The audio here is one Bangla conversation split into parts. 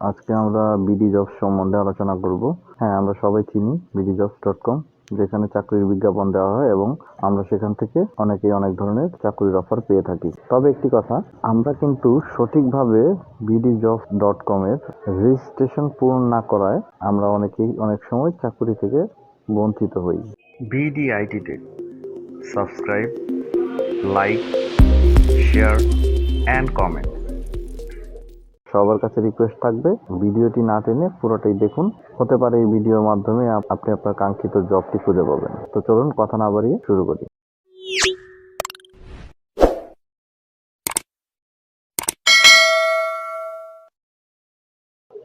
আজকে আমরা BdJobs সম্বন্ধে আলোচনা করব। হ্যাঁ, আমরা সবাই চিনি BdJobs.com, যেখানে চাকরির বিজ্ঞাপন দেওয়া হয় এবং আমরা সেখান থেকে অনেকেই অনেক ধরনের চাকরির অফার পেয়ে থাকি। তবে একটি কথা, আমরা কিন্তু সঠিকভাবে BdJobs.com এর রেজিস্ট্রেশন পূরণ না করায় আমরা অনেকেই অনেক সময় চাকরি থেকে বঞ্চিত হই। BdIT Tech. Subscribe, like, share and comment. সবার কাছে রিকোয়েস্ট থাকবে, ভিডিওটি না টেনে পুরোটাই দেখুন। হতে পারে এই ভিডিওর মাধ্যমে আপনি আপনার কাঙ্ক্ষিত জবটি খুঁজে পাবেন। তো চলুন কথা না বাড়িয়ে শুরু করি।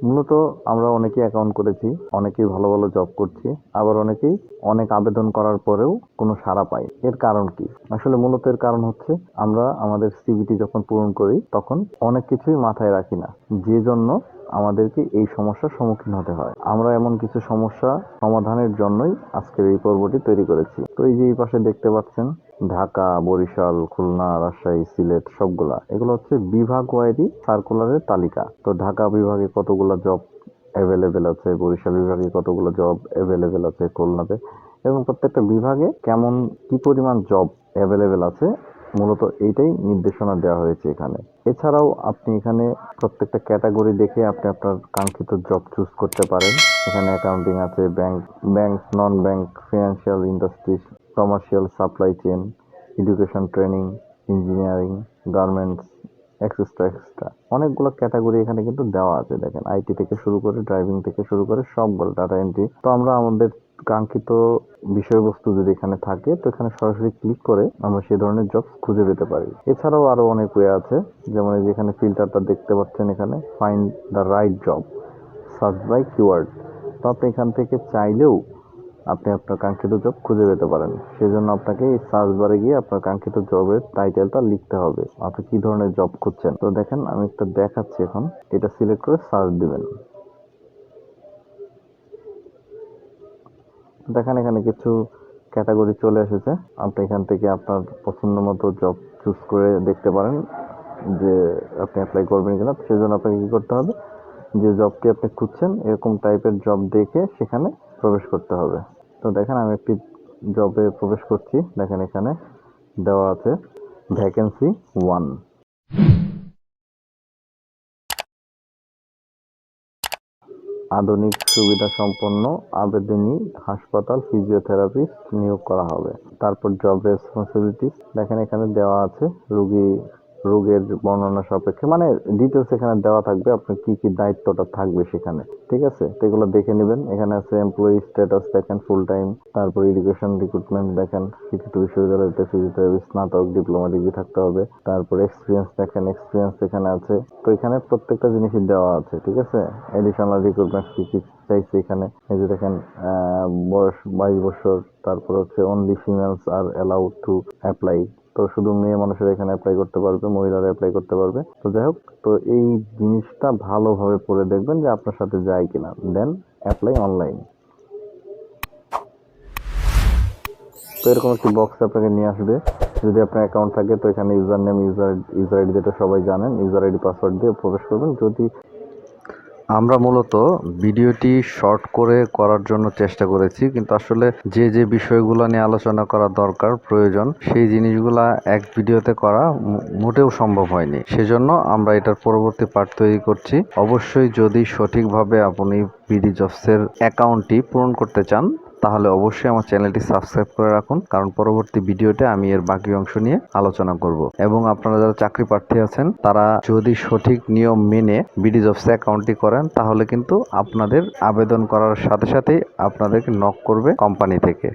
মূলত আমরা অনেকেই অ্যাকাউন্ট করেছি, অনেকেই ভালো ভালো জব করছি, আবার অনেকেই অনেক আবেদন করার পরেও কোনো সাড়া পাই। এর কারণ কি? আসলে মূলত এর কারণ হচ্ছে আমরা আমাদের সিভিটি যখন পূরণ করি তখন অনেক কিছুই মাথায় রাখি না, যে জন্য আমাদেরকে এই সমস্যার সম্মুখীন হতে হয়। আমরা এমন কিছু সমস্যা সমাধানের জন্যই আজকের এই পর্বটি তৈরি করেছি। তো এই যে এই পাশে দেখতে পাচ্ছেন, ঢাকা, বরিশাল, খুলনা, রাজশাহী, সিলেট সবগুলা, এগুলো হচ্ছে বিভাগ ওয়াইজই সার্কুলারের তালিকা। তো ঢাকা বিভাগে কতগুলো জব অ্যাভেলেবেল আছে, বরিশাল বিভাগে কতগুলো জব অ্যাভেলেবেল আছে, খুলনাতে, এবং প্রত্যেকটা বিভাগে কেমন কি পরিমাণ জব অ্যাভেলেবেল আছে, মূলত এইটাই নির্দেশনা দেওয়া হয়েছে এখানে। এছাড়াও আপনি এখানে প্রত্যেকটা ক্যাটাগরি দেখে আপনি আপনার কাঙ্ক্ষিত জব চুজ করতে পারেন। এখানে অ্যাকাউন্টিং আছে, ব্যাংক, নন bank, financial industries, commercial, supply chain, education, training, engineering, garments, extra অনেকগুলো ক্যাটাগরি এখানে কিন্তু দেওয়া আছে। দেখেন, আইটি থেকে শুরু করে, ড্রাইভিং থেকে শুরু করে সবগুলো, ডাটা এন্ট্রি। তো আমরা আমাদের কাঙ্ক্ষিত বিষয়বস্তু যদি এখানে থাকে, তো এখানে সরাসরি ক্লিক করে আমরা সেই ধরনের জব খুঁজে পেতে পারি। এছাড়াও আরো অনেক ওয়ে আছে, যেমন এই যেখানে ফিল্টারটা দেখতে পাচ্ছেন, এখানে find the right job, search by keyword. তো আপনি এখান থেকে চাইলেও আপনি আপনার কাঙ্ক্ষিত জব খুঁজে পেতে পারেন। সেজন্য আপনাকে এই সার্চ বারে গিয়ে আপনার কাঙ্ক্ষিত জবের টাইটেলটা লিখতে হবে, আপনি কি ধরনের জব খুঁজছেন। তো দেখেন, আমি একটা দেখাচ্ছি, এখন এটা সিলেক্ট করে সার্চ দিবেন। দেখেন, এখানে কিছু ক্যাটাগরি চলে এসেছে। আপনি এখান থেকে আপনার পছন্দ মতো জব চুজ করে দেখতে পারেন যে আপনি অ্যাপ্লাই করবেন কিনা। সেজন্য আপনাকে কি করতে হবে, যে জবটি আপনি খুঁজছেন এরকম টাইপের জব দেখে সেখানে প্রবেশ করতে হবে। তো দেখেন, আমি একটি জবে প্রবেশ করছি। দেখেন, এখানে দেওয়া আছে ভ্যাকেন্সি 1। আধুনিক সুবিধা সম্পন্ন আবেদনী হাসপাতাল ফিজিওথেরাপিস্ট নিয়োগ করা হবে। তারপর জব রেসপন্সিবিলিটিস দেখেন এখানে দেওয়া আছে, রোগের বর্ণনা সাপেক্ষে, মানে ডিটেলস এখানে দেওয়া থাকবে, আপনার কি কি দায়িত্বটা থাকবে সেখানে। ঠিক আছে, তো এগুলো দেখে নেবেন। এখানে আছে এমপ্লয়ি স্ট্যাটাস দেখেন, ফুল টাইম। তারপর এডুকেশন রিক্রুটমেন্ট দেখেন, শিক্ষিত বিশ্ববিদ্যালয়তে ফিজিওথেরাপি স্নাতক, ডিপ্লোমা ডিগ্রি থাকতে হবে। তারপর এক্সপিরিয়েন্স দেখেন, এক্সপিরিয়েন্স এখানে আছে। তো এখানে প্রত্যেকটা জিনিসই দেওয়া আছে। ঠিক আছে, এডিশনাল রিক্রুটমেন্ট কি কি চাইছে এখানে, এই যে দেখেন, বয়স 22 বছর। তারপর হচ্ছে only females R allowed to apply. তো শুধু মেয়ে মানুষের এখানে অ্যাপ্লাই করতে পারবে, মহিলারা অ্যাপ্লাই করতে পারবে। তো যাই হোক, তো এই জিনিসটা ভালোভাবে পড়ে দেখবেন যে আপনার সাথে যায় কিনা, দেন অ্যাপ্লাই অনলাইন। তো এরকম একটি বক্স আপনাকে নিয়ে আসবে। যদি আপনার অ্যাকাউন্ট থাকে, তো এখানে ইউজার নেম, ইউজার আইডি, যেটা সবাই জানেন, ইউজার আইডি পাসওয়ার্ড দিয়ে প্রবেশ করবেন। যদি আমরা মূলত ভিডিওটি শর্ট করে করার জন্য চেষ্টা করেছি, কিন্তু আসলে যে যে বিষয়গুলো নিয়ে আলোচনা করা দরকার, প্রয়োজন, সেই জিনিসগুলা এক ভিডিওতে করা মোটেও সম্ভব হয়নি। সেজন্য আমরা এটার পরবর্তী পার্ট তৈরি করছি। অবশ্যই যদি সঠিকভাবে আপনি BdJobs-এর অ্যাকাউন্টটি পূরণ করতে চান, তাহলে অবশ্যই আমার চ্যানেলটি সাবস্ক্রাইব করে রাখুন, কারণ পরবর্তী ভিডিওতে আমি এর বাকি অংশ নিয়ে আলোচনা করব। এবং আপনারা যারা চাকরি প্রার্থী আছেন, তারা যদি সঠিক নিয়ম মেনে BdJobs অ্যাকাউন্টটি করেন, তাহলে কিন্তু আপনাদের আবেদন করার সাথে সাথেই আপনাদেরকে নক করবে কোম্পানি থেকে।